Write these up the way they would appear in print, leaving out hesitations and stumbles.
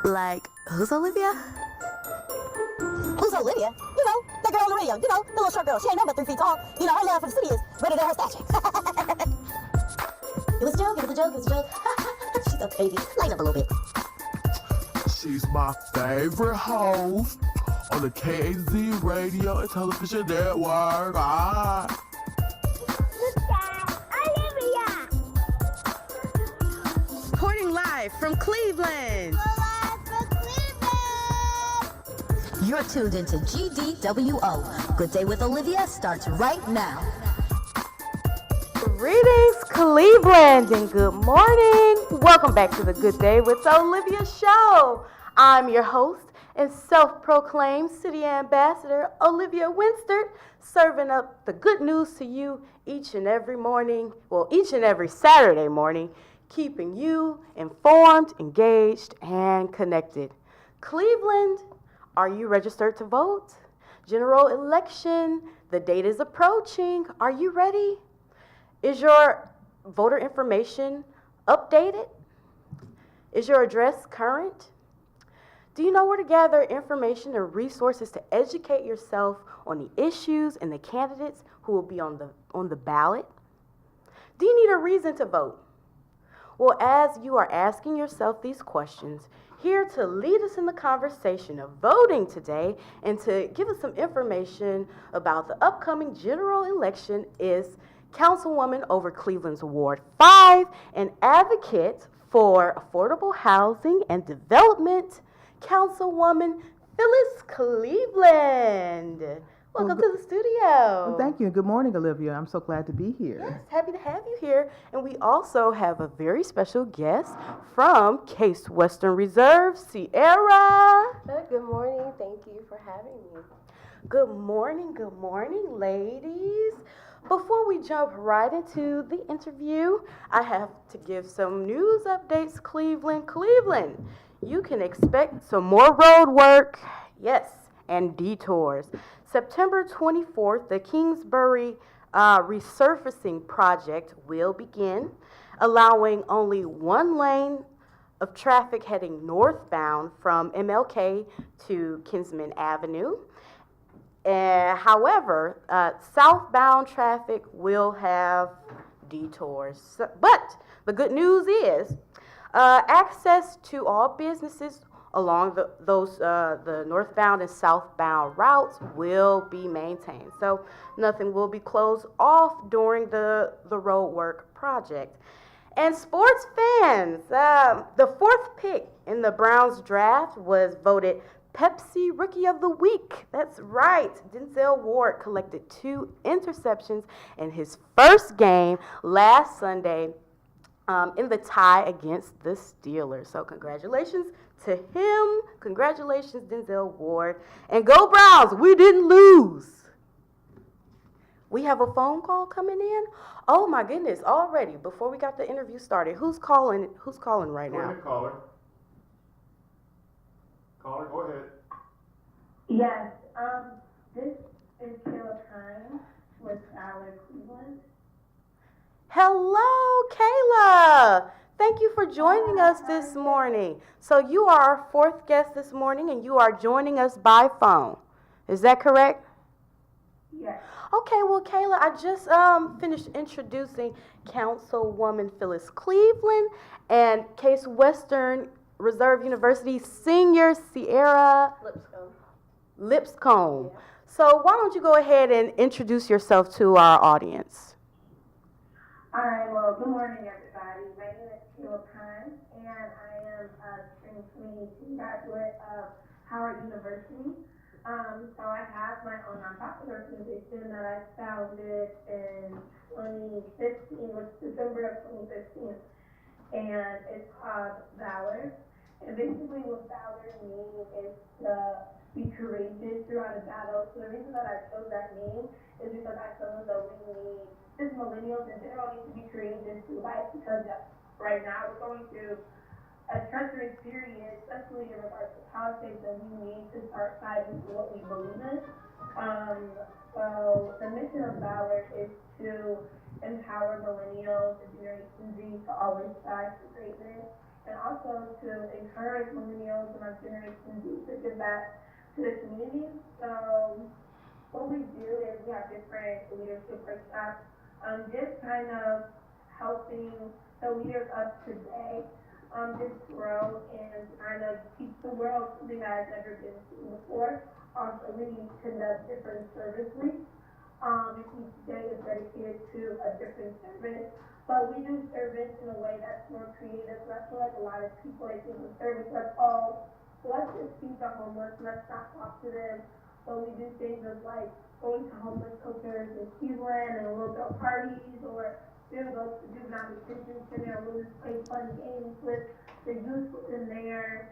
Like, who's Olivia? Who's Olivia? You know, that girl on the radio. You know, the little short girl. She ain't no but 3 feet tall. You know, her love for the city is greater than her stature. It was a joke, it was a joke, it was a joke. She's so crazy. Lighten up a little bit. She's my favorite host on the KAZ radio and television network. Olivia! Reporting live from Cleveland. You're tuned into GDWO. Good Day with Olivia starts right now. Greetings, Cleveland, and good morning. Welcome back to the Good Day with Olivia show. I'm your host and self-proclaimed city ambassador, Olivia Winstert, serving up the good news to you each and every morning, each and every Saturday morning, keeping you informed, engaged, and connected. Cleveland, are you registered to vote? General election, the date is approaching. Are you ready? Is your voter information updated? Is your address current? Do you know where to gather information and resources to educate yourself on the issues and the candidates who will be on the ballot? Do you need a reason to vote? Well, as you are asking yourself these questions, here to lead us in the conversation of voting today and to give us some information about the upcoming general election is Councilwoman over Cleveland's Ward 5 and advocate for affordable housing and development, Councilwoman Phyllis Cleveland. Welcome to the studio. Well, thank you, and good morning, Olivia. I'm so glad to be here. Yes, happy to have you here. And we also have a very special guest from Case Western Reserve, Sierra. Good morning. Thank you for having me. Good morning, ladies. Before we jump right into the interview, I have to give some news updates, Cleveland. You can expect some more road work, yes, and detours. September 24th, the Kingsbury resurfacing project will begin, allowing only one lane of traffic heading northbound from MLK to Kinsman Avenue. However, southbound traffic will have detours. But the good news is access to all businesses along the northbound and southbound routes will be maintained. So nothing will be closed off during the road work project. And sports fans, the fourth pick in the Browns draft was voted Pepsi Rookie of the Week. That's right. Denzel Ward collected 2 interceptions in his first game last Sunday in the tie against the Steelers. So congratulations to him. Congratulations, Denzel Ward. And go Browns, we didn't lose. We have a phone call coming in. Oh my goodness, already, before we got the interview started. Who's calling right now? Go ahead, caller. Caller, go ahead. Yes, this is Kayla Time with Tyler Cleveland. Hello, Kayla. Thank you for joining us this morning. So you are our 4th guest this morning, and you are joining us by phone. Is that correct? Yes. Okay, well, Kayla, I just finished introducing Councilwoman Phyllis Cleveland and Case Western Reserve University senior Sierra Lipscomb. Yeah. So why don't you go ahead and introduce yourself to our audience? All right, well, good morning, everybody. My name is Kayla Pine, and I am a spring 2018 graduate of Howard University. So I have my own nonprofit organization that I founded in 2015, which is December of 2015, and it's called Valor. And basically what Valor means is to be courageous throughout a battle. So the reason that I chose that name is because I feel as though we need, as millennials in general, need to be courageous through life, because right now we're going through a treacherous period, especially in regards to politics, and we need to start fighting for what we believe in. So the mission of Valor is to empower millennials and Generation Z to always strive for greatness and also to encourage millennials and our Generation Z to give back to the community. So what we do is we have different leadership workshops, just kind of helping the leaders of today just grow and kind of teach the world something that has never been seen before. Also, we conduct different service weeks. Each day is dedicated to a different service, but we do service in a way that's more creative. So I feel like a lot of people, they think of service as, oh, let's just feed the homeless, let's not talk to them. But we do things like going to homeless shelters in Cleveland and little bit parties, or then go to juvenile detention center and we just play fun games with the youth in there.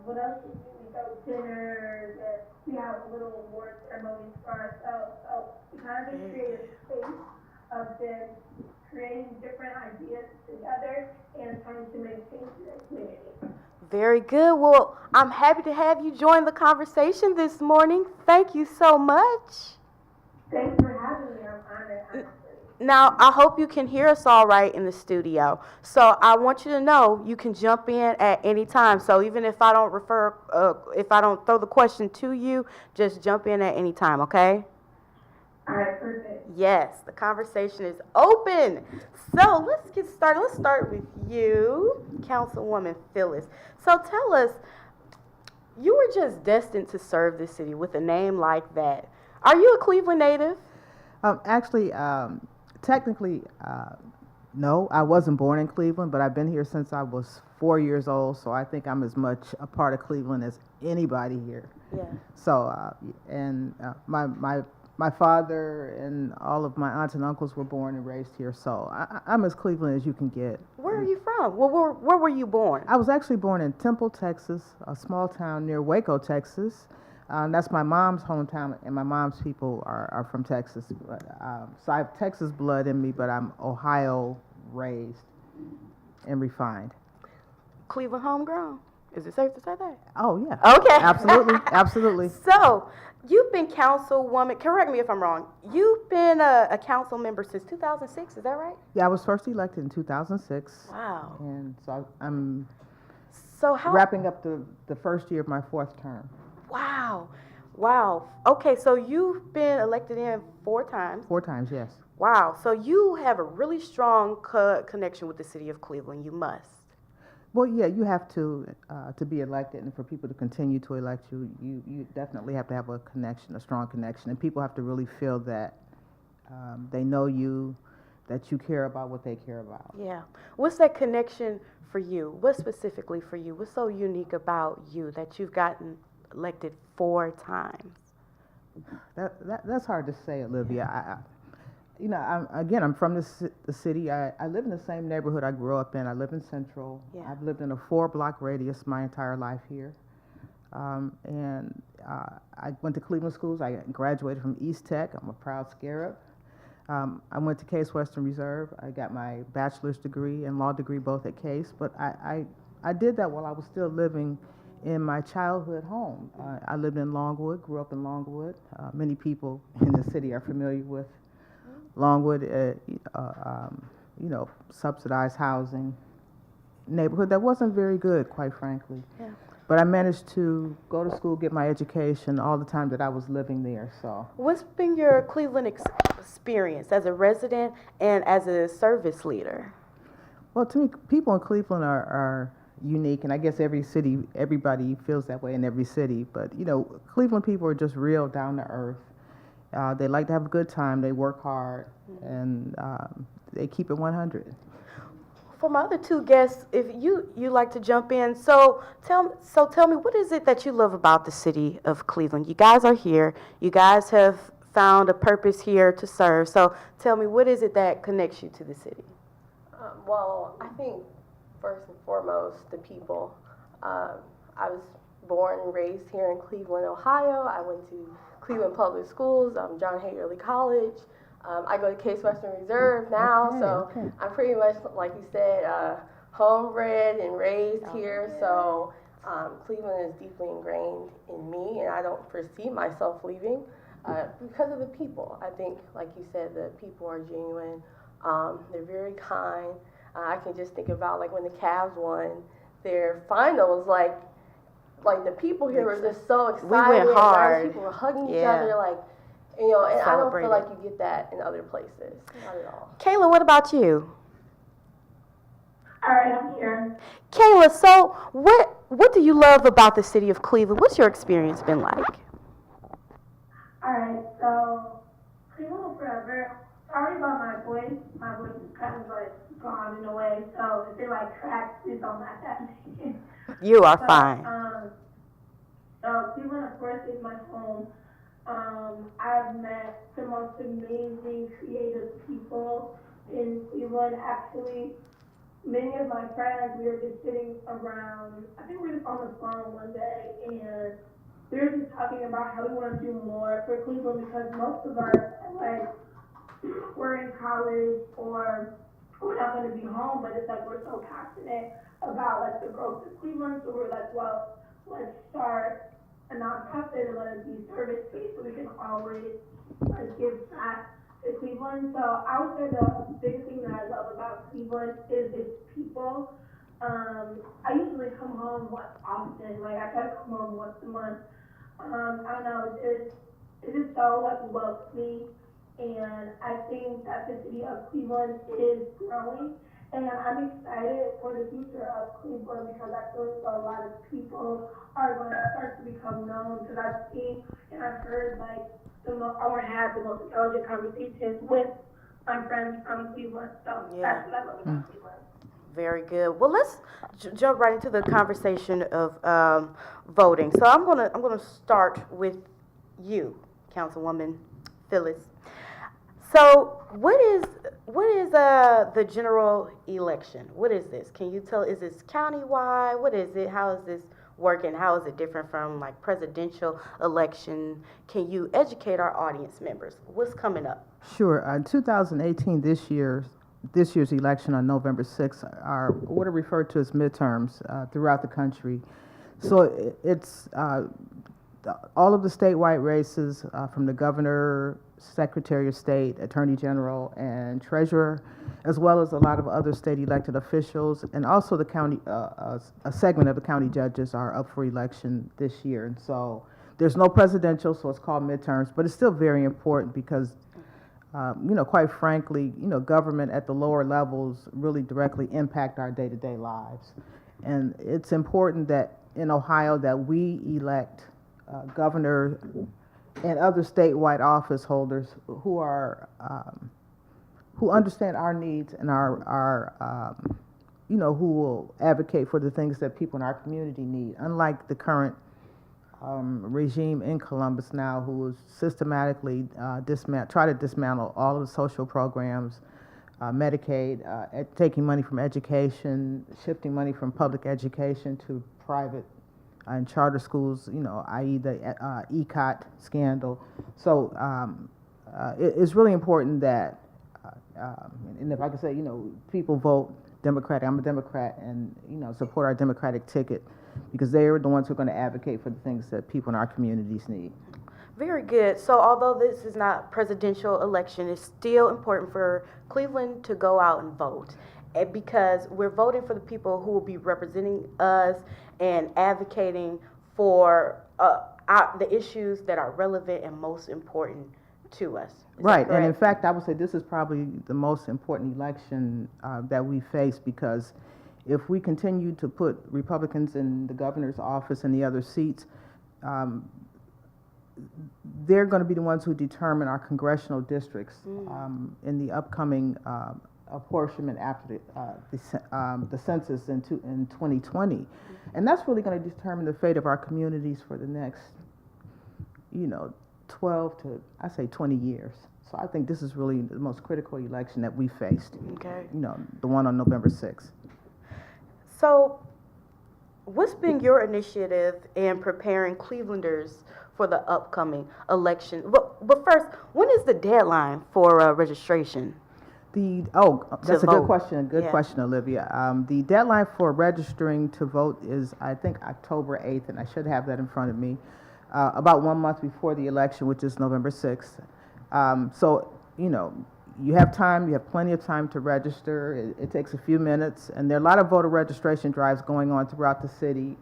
What else do we do? We go to dinners, and we have a little award ceremonies for ourselves. So we kind of just create a space of just creating different ideas together and trying to make change in the community. Very good. Well, I'm happy to have you join the conversation this morning. Thank you so much. Thanks for having me. I'm honored, honestly. Now, I hope you can hear us all right in the studio. So I want you to know you can jump in at any time. So even if I don't if I don't throw the question to you, just jump in at any time, okay? All right, perfect. Yes, the conversation is open. So let's get started. Let's start with you, Councilwoman Phyllis. So tell us, you were just destined to serve this city with a name like that. Are you a Cleveland native? Actually, technically, no, I wasn't born in Cleveland, but I've been here since I was 4 years old, so I think I'm as much a part of Cleveland as anybody here. Yeah. So, my father and all of my aunts and uncles were born and raised here, so I'm as Cleveland as you can get. Where are you from? Where were you born? I was actually born in Temple, Texas, a small town near Waco, Texas. That's my mom's hometown, and my mom's people are from Texas. So I have Texas blood in me, but I'm Ohio raised and refined. Cleveland homegrown. Is it safe to say that? Oh, yeah. Okay. Absolutely, absolutely. So, you've been councilwoman, correct me if I'm wrong, you've been a council member since 2006, is that right? Yeah, I was first elected in 2006. Wow. And so I'm So how... wrapping up the first year of my fourth term. Wow. Wow. Okay, so you've been elected in 4 times. 4 times, yes. Wow. So you have a really strong connection with the city of Cleveland. You must. Well, yeah, you have to be elected, and for people to continue to elect you, you definitely have to have a connection, a strong connection, and people have to really feel that they know you, that you care about what they care about. Yeah. What's that connection for you? What specifically for you? What's so unique about you that you've gotten elected 4 times? That's hard to say, Olivia. I'm from the city. I live in the same neighborhood I grew up in. I live in Central. Yeah. I've lived in a 4-block radius my entire life here. I went to Cleveland schools. I graduated from East Tech. I'm a proud Scarab. I went to Case Western Reserve. I got my bachelor's degree and law degree both at Case. But I did that while I was still living in my childhood home. I lived in Longwood, grew up in Longwood. Many people in the city are familiar with Longwood, subsidized housing neighborhood that wasn't very good, quite frankly. Yeah. But I managed to go to school, get my education all the time that I was living there. So, What's been your Cleveland experience as a resident and as a service leader? well, to me, people in Cleveland are unique, and I guess everybody feels that way in every city. But Cleveland people are just real down to earth. They like to have a good time. They work hard, and they keep it 100. For my other 2 guests, if you like to jump in, so tell me, what is it that you love about the city of Cleveland? You guys are here. You guys have found a purpose here to serve. So tell me, what is it that connects you to the city? Well, I think first and foremost, the people. I was born and raised here in Cleveland, Ohio. I went to Cleveland Public Schools, John Hay Early College. I go to Case Western Reserve now, Okay. I'm pretty much, like you said, homebred and raised here. So Cleveland is deeply ingrained in me, and I don't foresee myself leaving because of the people. I think, like you said, the people are genuine. They're very kind. I can just think about like when the Cavs won their finals, like the people here were just so excited. We went hard. People were hugging each Yeah. other, like, you know, and I don't feel Celebrated. like you get that in other places. Not at all. Kayla, what about you? All right, I'm here. Kayla, so what do you love about the city of Cleveland? What's your experience been like? All right, so Cleveland forever. Sorry about my voice. My voice is kind of like gone in a way. So if it like cracks, please don't laugh at me. You are So, fine. So Cleveland, of course, is my home. I've met the most amazing creative people in Cleveland. Actually, many of my friends, we were just sitting around, I think we were just on the phone one day, and we were just talking about how we want to do more for Cleveland because most of us, like, we're in college or we're not going to be home, but it's like we're so passionate about like the growth of Cleveland, so we're like, well, let's start a nonprofit and let it be service-based so we can always like give back to Cleveland. So I would say the biggest thing that I love about Cleveland is its people. I usually come home often, like I try to come home once a month. I don't know, it's just so like welcoming, and I think that the city of Cleveland is growing, and I'm excited for the future of Cleveland because I feel like a lot of people are going to start to become known because I've seen and I've heard like I want to have the most intelligent conversations with my friends from Cleveland, so Yeah. that's what I love about Cleveland. Very good. Well, let's jump right into the conversation of voting. So I'm gonna start with you, Councilwoman Phyllis. So what is the general election? What is this? Can you tell? Is this countywide? What is it? How is this working? How is it different from like presidential election? Can you educate our audience members? What's coming up? Sure. In 2018, this year's election on November 6th are what are referred to as midterms throughout the country. So it's all of the statewide races from the governor, secretary of state, attorney general, and treasurer, as well as a lot of other state elected officials, and also the county, a segment of the county judges are up for election this year. And so there's no presidential, so it's called midterms, but it's still very important because quite frankly, government at the lower levels really directly impact our day-to-day lives. And it's important that in Ohio that we elect governor and other statewide office holders who are who understand our needs and who will advocate for the things that people in our community need. Unlike the current regime in Columbus now, who is systematically try to dismantle all of the social programs, Medicaid, taking money from education, shifting money from public education to private and charter schools, i.e. the ECOT scandal. So it's really important that, and if I could say, people vote Democratic. I'm a Democrat, and support our Democratic ticket because they are the ones who are going to advocate for the things that people in our communities need. Very good. So although this is not presidential election, it's still important for Cleveland to go out and vote, because we're voting for the people who will be representing us and advocating for the issues that are relevant and most important to us. Is Right, that and in correct? fact, I would say this is probably the most important election that we face, because if we continue to put Republicans in the governor's office and the other seats, they're going to be the ones who determine our congressional districts in the upcoming apportionment after the census in 2020. And that's really going to determine the fate of our communities for the next, 12 to, I say, 20 years. So I think this is really the most critical election that we faced. Okay. The one on November 6th. So what's been your initiative in preparing Clevelanders for the upcoming election? But first, when is the deadline for registration? That's a vote. good question. Good Yeah. question, Olivia. The deadline for registering to vote is, I think, October 8th, and I should have that in front of me, about 1 month before the election, which is November 6th. So, you have time, you have plenty of time to register. It takes a few minutes, and there are a lot of voter registration drives going on throughout the city.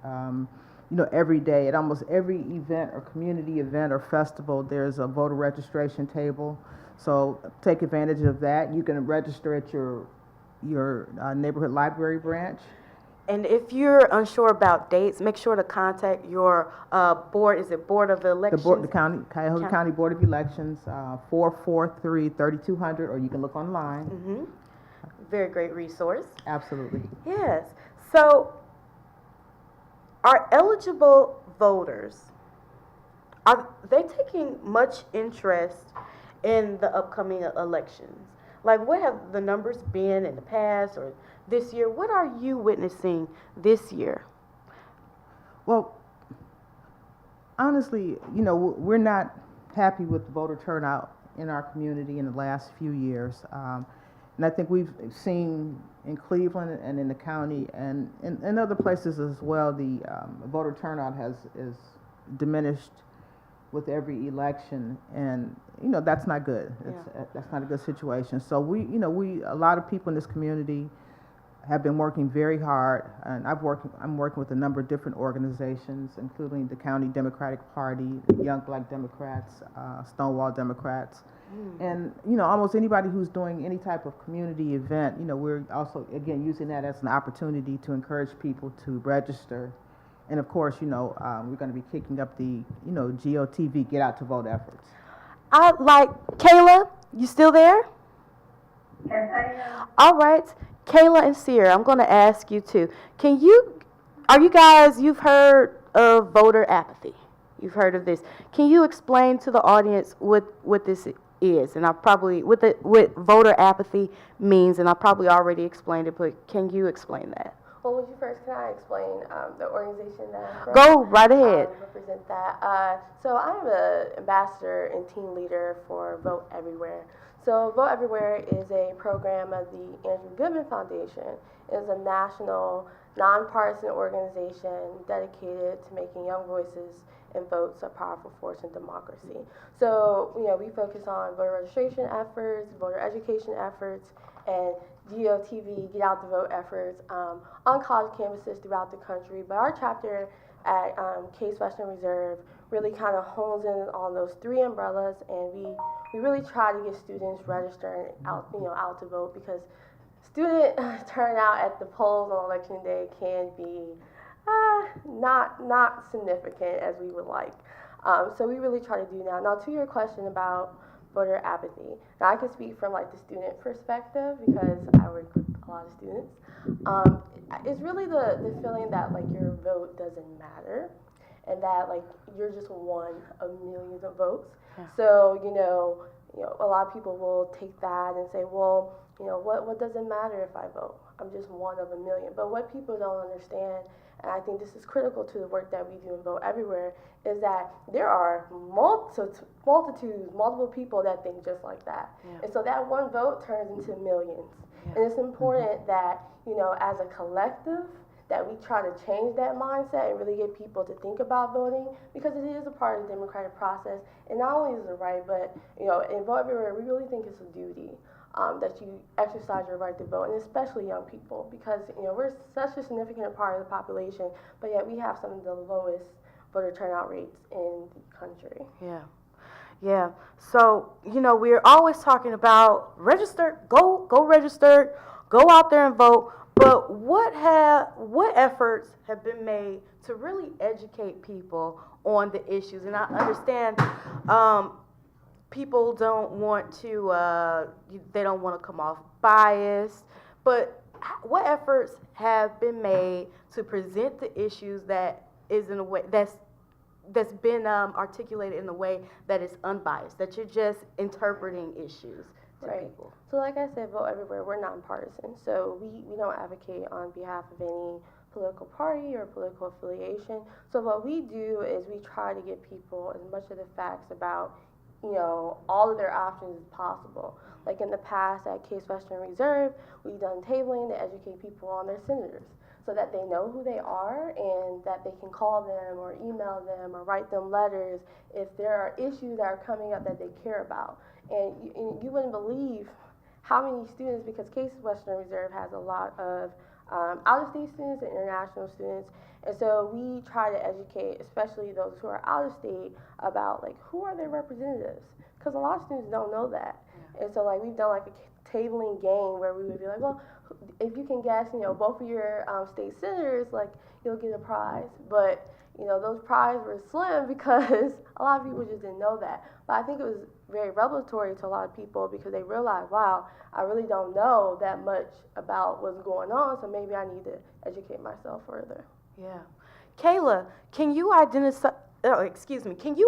Every day at almost every event or community event or festival, there's a voter registration table. So take advantage of that. You can register at your neighborhood library branch. And if you're unsure about dates, make sure to contact your board. Is it Board of Elections? Cuyahoga County Board of Elections, 443-3200, or you can look online. Mm-hmm. Very great resource. Absolutely. Yes. So, are eligible voters, are they taking much interest in the upcoming elections? Like, what have the numbers been in the past or this year? What are you witnessing this year? Well, honestly, we're not happy with the voter turnout in our community in the last few years. And I think we've seen in Cleveland and in the county and in other places as well, the voter turnout is diminished with every election, and that's not good. That's not a good situation. So a lot of people in this community have been working very hard, and I'm working with a number of different organizations, including the County Democratic Party, Young Black Democrats, Stonewall Democrats, and almost anybody who's doing any type of community event. We're also again using that as an opportunity to encourage people to register, and of course, we're going to be kicking up the GOTV Get Out to Vote efforts. Kayla, you still there? Yes, I am. All right. Kayla and Sierra, I'm going to ask you too. You've heard of voter apathy. You've heard of this. Can you explain to the audience what this is? And what voter apathy means, and I probably already explained it, but can you explain that? Well, would you first, can I explain the organization that I'm from? Go right ahead. Represent that. So I'm an ambassador and team leader for Vote Everywhere. So Vote Everywhere is a program of the Andrew Goodman Foundation. It is a national, nonpartisan organization dedicated to making young voices and votes a powerful force in democracy. So, we focus on voter registration efforts, voter education efforts, and GOTV, Get Out the Vote efforts on college campuses throughout the country. But our chapter at Case Western Reserve really kind of hones in on those three umbrellas, and we really try to get students registered out to vote, because student turnout at the polls on election day can be not significant as we would like. So we really try to do now. Now, to your question about voter apathy, now I can speak from the student perspective because I work with a lot of students. It's really the feeling that your vote doesn't matter, and that you're just one of millions of votes. Yeah. So a lot of people will take that and say, well, what does it matter if I vote? I'm just one of a million. But what people don't understand, and I think this is critical to the work that we do in Vote Everywhere, is that there are multiple people that think just like that. Yeah. And so that one vote turns into millions. Yeah. And it's important that, as a collective, that we try to change that mindset and really get people to think about voting, because it is a part of the democratic process. And not only is it right, but in Vote Everywhere, we really think it's a duty that you exercise your right to vote, and especially young people, because we're such a significant part of the population, but yet we have some of the lowest voter turnout rates in the country. Yeah. So we're always talking about register, go register, go out there and vote. But what efforts have been made to really educate people on the issues? And I understand people don't want to, they don't want to come off biased, but what efforts have been made to present the issues that is in a way that's been articulated in a way that is unbiased, that you're just interpreting issues to people? So like I said, Vote Everywhere, we're nonpartisan. So we don't advocate on behalf of any political party or political affiliation. So what we do is we try to give people as much of the facts about all of their options as possible. Like in the past at Case Western Reserve, we've done tabling to educate people on their senators, so that they know who they are and that they can call them or email them or write them letters if there are issues that are coming up that they care about. And you wouldn't believe how many students, because Case Western Reserve has a lot of out-of-state students and international students, and so we try to educate, especially those who are out of state, about like who are their representatives, because a lot of students don't know that. And so like we've done like a tabling game where we would be like, well, if you can guess, both of your state senators, like you'll get a prize. But those prizes were slim because a lot of people just didn't know that. But I think it was very revelatory to a lot of people because they realized, wow, I really don't know that much about what's going on, so maybe I need to educate myself further. Yeah. Kayla, can you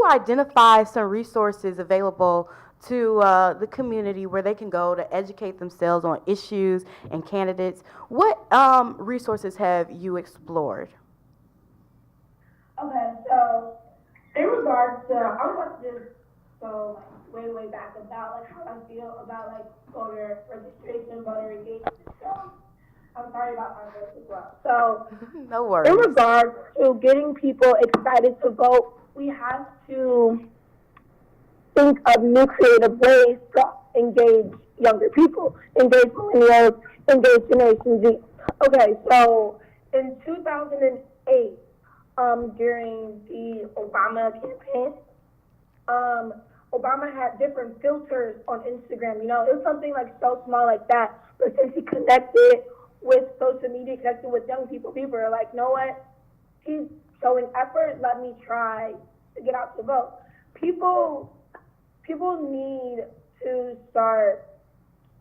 identify some resources available to the community where they can go to educate themselves on issues and candidates? What resources have you explored? Okay, so in regards to, I was about to just go way back about like how I feel about like voter registration, voter engagement. So I'm sorry about my voice as well. So no worries. in regards to getting people excited to vote, we have to think of new creative ways to engage younger people, engage millennials, engage Generation Z. Okay, so in 2008, during the Obama campaign, Obama had different filters on Instagram. It was something like so small like that, but since he connected with social media, connected with young people, people are like, you know what? He's showing effort. Let me try to get out to vote. People need to start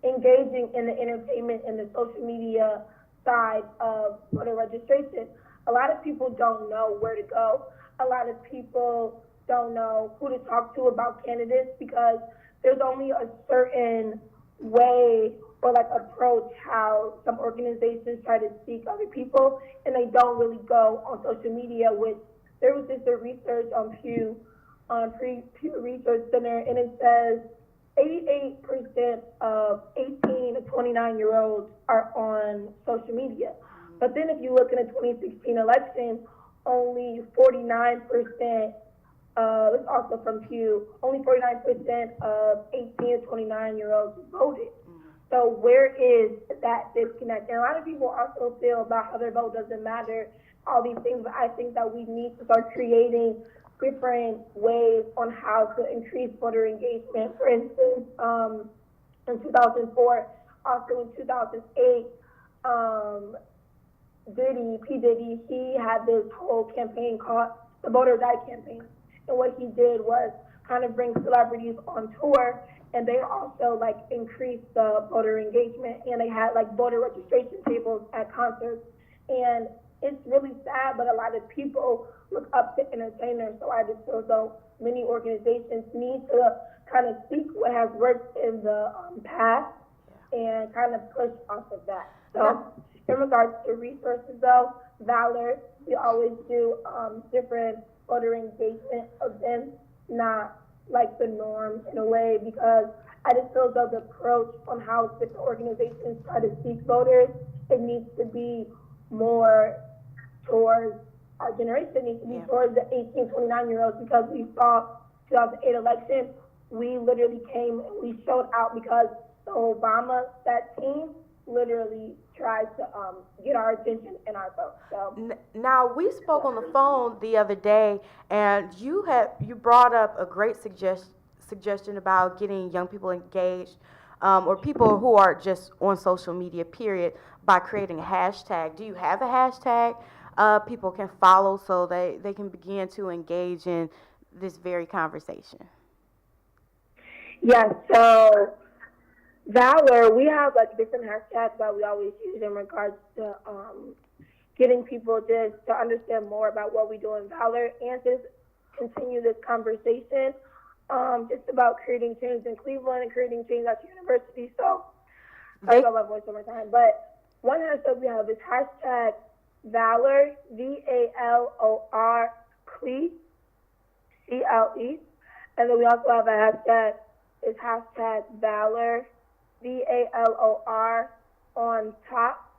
engaging in the entertainment and the social media side of voter registration. A lot of people don't know where to go. A lot of people don't know who to talk to about candidates because there's only a certain way or like approach how some organizations try to seek other people, and they don't really go on social media. Which there was just a research on Pew Research Center, and it says 88% of 18 to 29-year-olds are on social media. But then if you look in the 2016 election, only 49%, it's also from Pew, only 49% of 18 to 29-year-olds voted. So where is that disconnect? And a lot of people also feel about how their vote doesn't matter, all these things, but I think that we need to start creating different ways on how to increase voter engagement. For instance, in 2004, also in 2008, P. Diddy, he had this whole campaign called the Vote or Die campaign. And what he did was kind of bring celebrities on tour, and they also like increased the voter engagement, and they had like voter registration tables at concerts. And it's really sad, but a lot of people look up to entertainers, so I just feel though many organizations need to kind of seek what has worked in the past and kind of push off of that. So in regards to resources though, Valor, we always do different voter engagement events, not like the norm in a way, because I just feel though the approach on how different organizations try to seek voters, it needs to be more towards our generation, needs to be towards the 18, 29-year-olds, because we saw 2008 election, we literally came and we showed out because the Obama, that team literally tried to get our attention and our vote. So now we spoke on the phone the other day, and you brought up a great suggestion about getting young people engaged, or people who are just on social media, period, by creating a hashtag. Do you have a hashtag people can follow so they can begin to engage in this very conversation? Yes, so Valor, we have like different hashtags that we always use in regards to getting people just to understand more about what we do in Valor and just continue this conversation just about creating change in Cleveland and creating change at the university. So I got my voice one more time, but one hashtag we have is hashtag Valor, VALOR, CLE, CLE, and then we also have a hashtag, is hashtag Valor, VALOR, on top.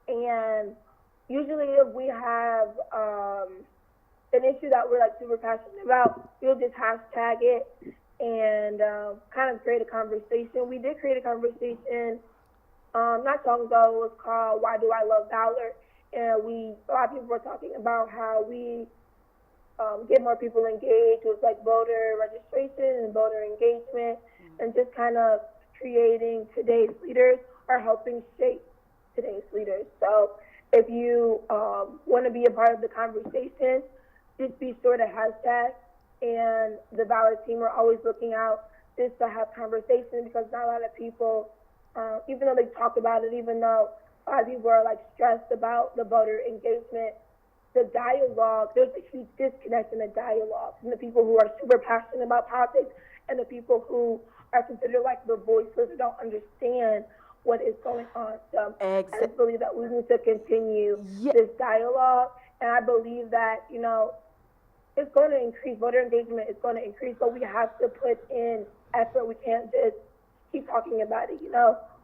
And usually if we have an issue that we're like super passionate about, we'll just hashtag it, and kind of create a conversation. We did create a conversation not so long ago. It was called "Why Do I Love Valor?" And a lot of people were talking about how we get more people engaged with like voter registration and voter engagement, and just kind of creating today's leaders or helping shape today's leaders. So if you want to be a part of the conversation, just be sure to hashtag. And the Valor team are always looking out just to have conversation, because not a lot of people, even though they talk about it, even though a lot of people are like stressed about the voter engagement, the dialogue, there's a huge disconnect in the dialogue from the people who are super passionate about politics and the people who are considered like the voiceless who don't understand what is going on. So I just believe that we need to continue this dialogue, and I believe that, it's going to increase, voter engagement is going to increase, but we have to put in effort. We can't just keep talking about it,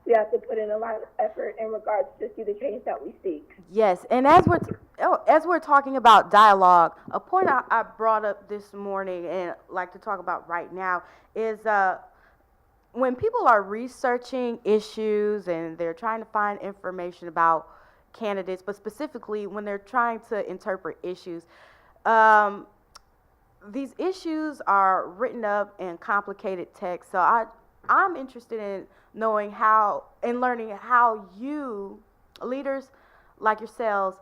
We have to put in a lot of effort in regards to see the change that we seek. Yes, and as we're talking about dialogue, a point I brought up this morning and like to talk about right now is when people are researching issues and they're trying to find information about candidates, but specifically when they're trying to interpret issues, these issues are written up in complicated text. So I'm interested in knowing learning how you, leaders like yourselves,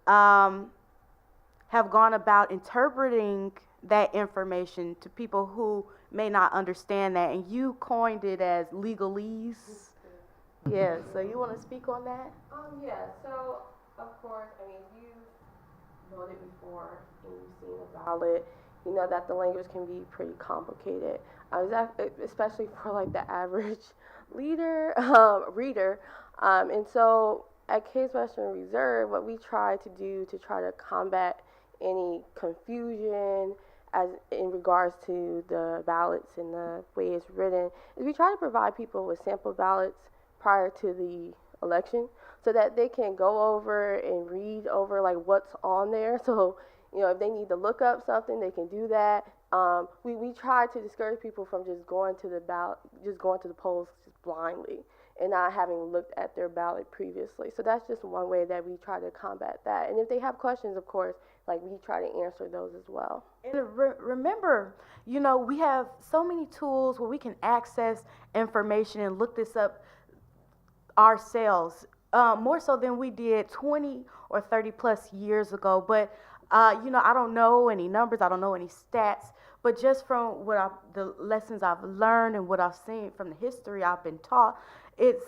have gone about interpreting that information to people who may not understand that. And you coined it as legalese. Yeah, so you want to speak on that? Yeah, so of course, I mean, you've voted before and you've seen a ballot. You know that the language can be pretty complicated, especially for like the average reader. And so at Case Western Reserve, what we try to do to try to combat any confusion as in regards to the ballots and the way it's written is we try to provide people with sample ballots prior to the election so that they can go over and read over like what's on there. So if they need to look up something, they can do that. We try to discourage people from just going to the polls just blindly and not having looked at their ballot previously. So that's just one way that we try to combat that. And if they have questions, of course, like we try to answer those as well. And remember, we have so many tools where we can access information and look this up ourselves, more so than we did 20 or 30 plus years ago. But I don't know any numbers, I don't know any stats, but just from the lessons I've learned and what I've seen from the history I've been taught, it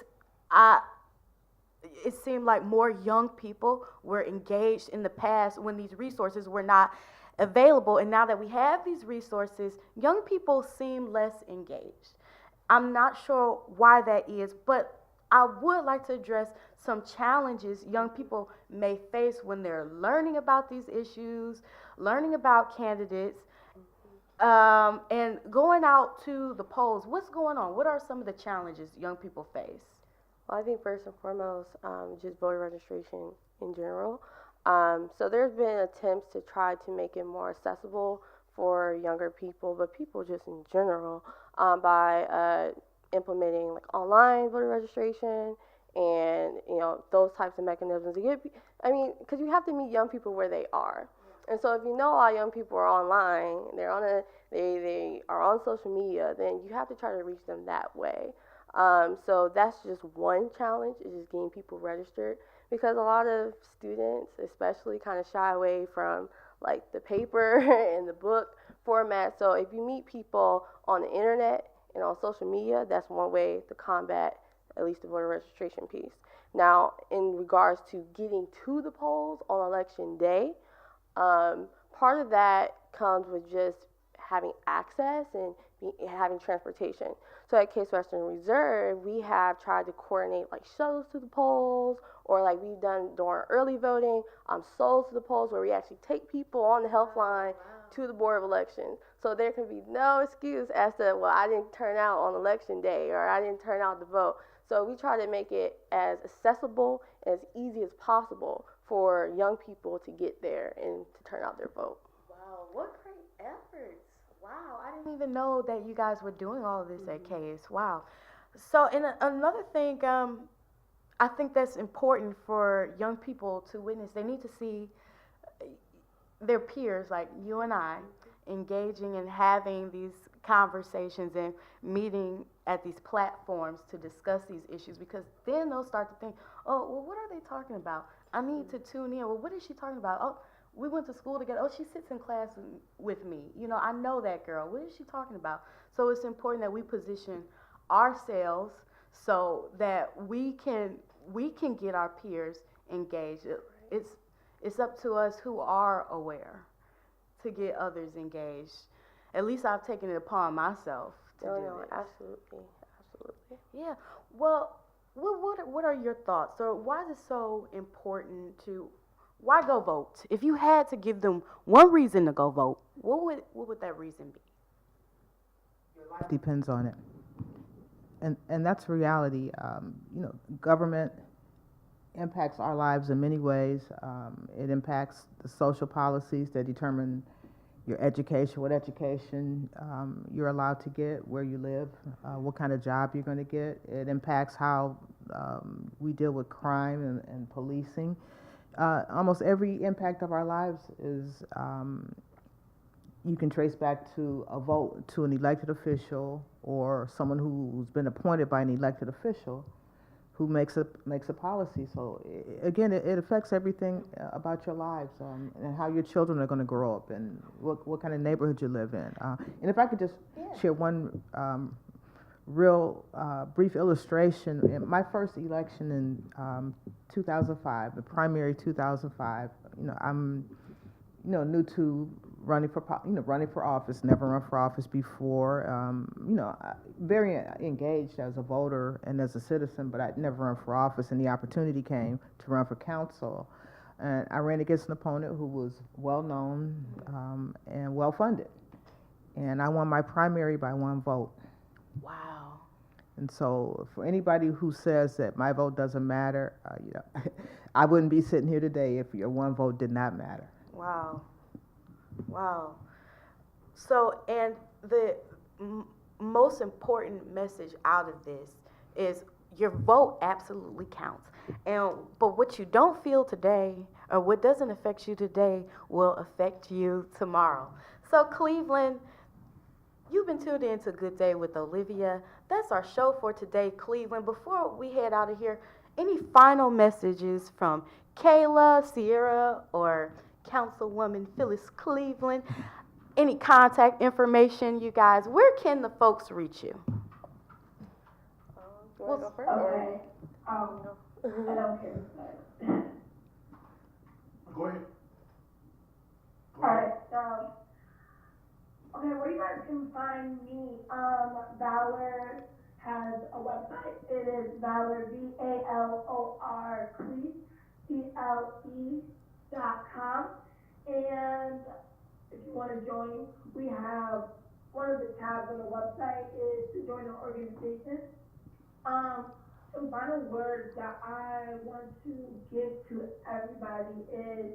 seemed like more young people were engaged in the past when these resources were not available. And now that we have these resources, young people seem less engaged. I'm not sure why that is, but I would like to address some challenges young people may face when they're learning about these issues, learning about candidates, and going out to the polls. What's going on? What are some of the challenges young people face? Well, I think first and foremost, just voter registration in general. So there's been attempts to try to make it more accessible for younger people, but people just in general, by implementing like online voter registration and those types of mechanisms to because you have to meet young people where they are. And so if you know all young people are online, they are on social media, then you have to try to reach them that way. So that's just one challenge, is just getting people registered, because a lot of students especially kind of shy away from like the paper and the book format. So if you meet people on the internet and on social media, that's one way to combat at least the voter registration piece. Now, in regards to getting to the polls on election day, part of that comes with just having access and having transportation. So at Case Western Reserve, we have tried to coordinate like shuttles to the polls, or like we've done during early voting, souls to the polls, where we actually take people on the health line to the Board of Elections. So there can be no excuse as to, well, I didn't turn out on election day, or I didn't turn out to vote. So we try to make it as accessible, as easy as possible for young people to get there and to turn out their vote. Wow, what great efforts. Wow, I didn't even know that you guys were doing all of this at KS. Wow. So, and another thing, I think that's important for young people to witness. They need to see their peers, like you and I, engaging and having these conversations and meeting at these platforms to discuss these issues, because then they'll start to think, oh, well, what are they talking about? I need to tune in. Well, what is she talking about? Oh, we went to school together. Oh, she sits in class with me. You know, I know that girl. What is she talking about? So it's important that we position ourselves so that we can get our peers engaged. It's up to us who are aware to get others engaged. At least I've taken it upon myself to do this. Absolutely. Yeah. Well, what are your thoughts? So why is it so important why go vote? If you had to give them one reason to go vote, what would that reason be? Your life depends on it. And that's reality. Government impacts our lives in many ways. It impacts the social policies that determine your education, what education you're allowed to get, where you live, what kind of job you're going to get. It impacts how we deal with crime and policing. Almost every impact of our lives is you can trace back to a vote to an elected official or someone who's been appointed by an elected official who makes a policy. So again, it affects everything about your lives and how your children are going to grow up and what kind of neighborhood you live in. And if I could just share one real brief illustration. In my first election in 2005, the primary 2005, I'm new to running for office, never run for office before. Very engaged as a voter and as a citizen, but I'd never run for office, and the opportunity came to run for council. And I ran against an opponent who was well known and well funded, and I won my primary by 1 vote. Wow. And so, for anybody who says that my vote doesn't matter, I wouldn't be sitting here today if your 1 vote did not matter. Wow. So, and the most important message out of this is your vote absolutely counts. But what you don't feel today, or what doesn't affect you today, will affect you tomorrow. So, Cleveland, you've been tuned in to Good Day with Olivia. That's our show for today, Cleveland. Before we head out of here, any final messages from Kayla, Sierra, or Councilwoman Phyllis Cleveland? Any contact information, you guys? Where can the folks reach you? You want to go first? Okay. I don't care. Go ahead. Alright, okay, where you guys can find me, Valor has a website. It is Valor, VALOR, CLE.com. And if you want to join, we have one of the tabs on the website is to join our organization. Some final words that I want to give to everybody is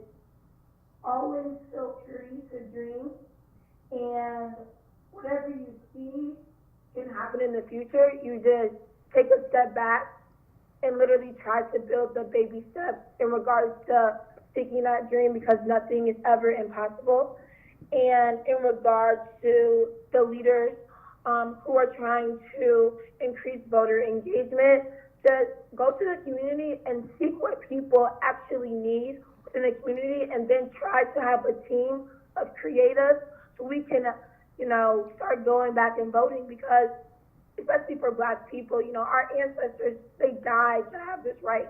always feel free to dream, and whatever you see can happen in the future, you just take a step back and literally try to build the baby steps in regards to seeking that dream, because nothing is ever impossible. And in regards to the leaders who are trying to increase voter engagement, just go to the community and seek what people actually need within the community, and then try to have a team of creatives so we can, start going back and voting, because especially for Black people, our ancestors, they died to have this right,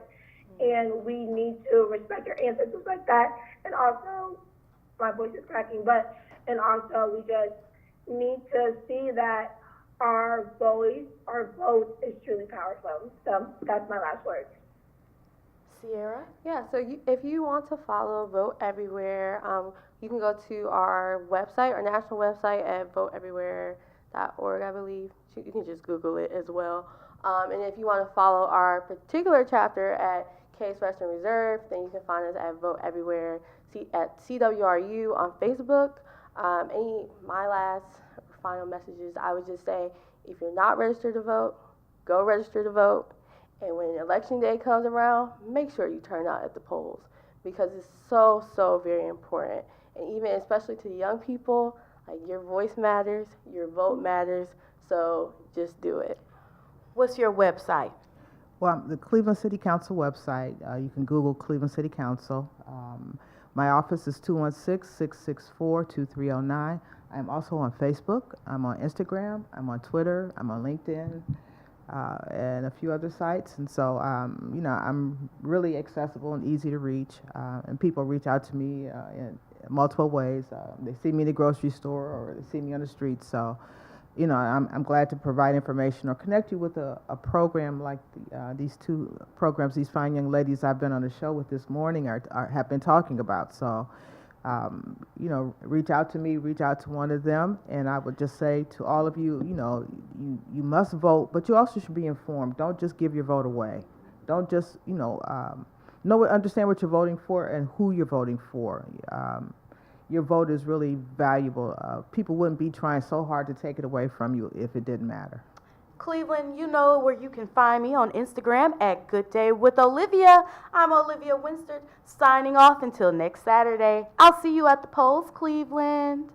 and we need to respect our ancestors like that. And also, my voice is cracking, and also we just need to see that our vote is truly powerful. So that's my last word. Sierra? Yeah, so if you want to follow Vote Everywhere, you can go to our website, our national website at voteeverywhere.org, I believe. You can just Google it as well. And if you want to follow our particular chapter at Case Western Reserve, then you can find us at Vote Everywhere at CWRU on Facebook. My last final messages, I would just say, if you're not registered to vote, go register to vote. And when election day comes around, make sure you turn out at the polls, because it's so, so very important. And even especially to the young people, like, your voice matters, your vote matters, so just do it. What's your website? Well, the Cleveland City Council website, you can Google Cleveland City Council. My office is 216-664-2309. I'm also on Facebook, I'm on Instagram, I'm on Twitter, I'm on LinkedIn, and a few other sites. And so, I'm really accessible and easy to reach, and people reach out to me in multiple ways. They see me in the grocery store or they see me on the street. So, I'm glad to provide information or connect you with a program like these two programs these fine young ladies I've been on the show with this morning have been talking about. So, reach out to me, reach out to one of them, and I would just say to all of you, you must vote, but you also should be informed. Don't just give your vote away. Don't just, understand what you're voting for and who you're voting for. Your vote is really valuable. People wouldn't be trying so hard to take it away from you if it didn't matter. Cleveland, you know where you can find me on Instagram at Good Day with Olivia. I'm Olivia Winstead, signing off until next Saturday. I'll see you at the polls, Cleveland.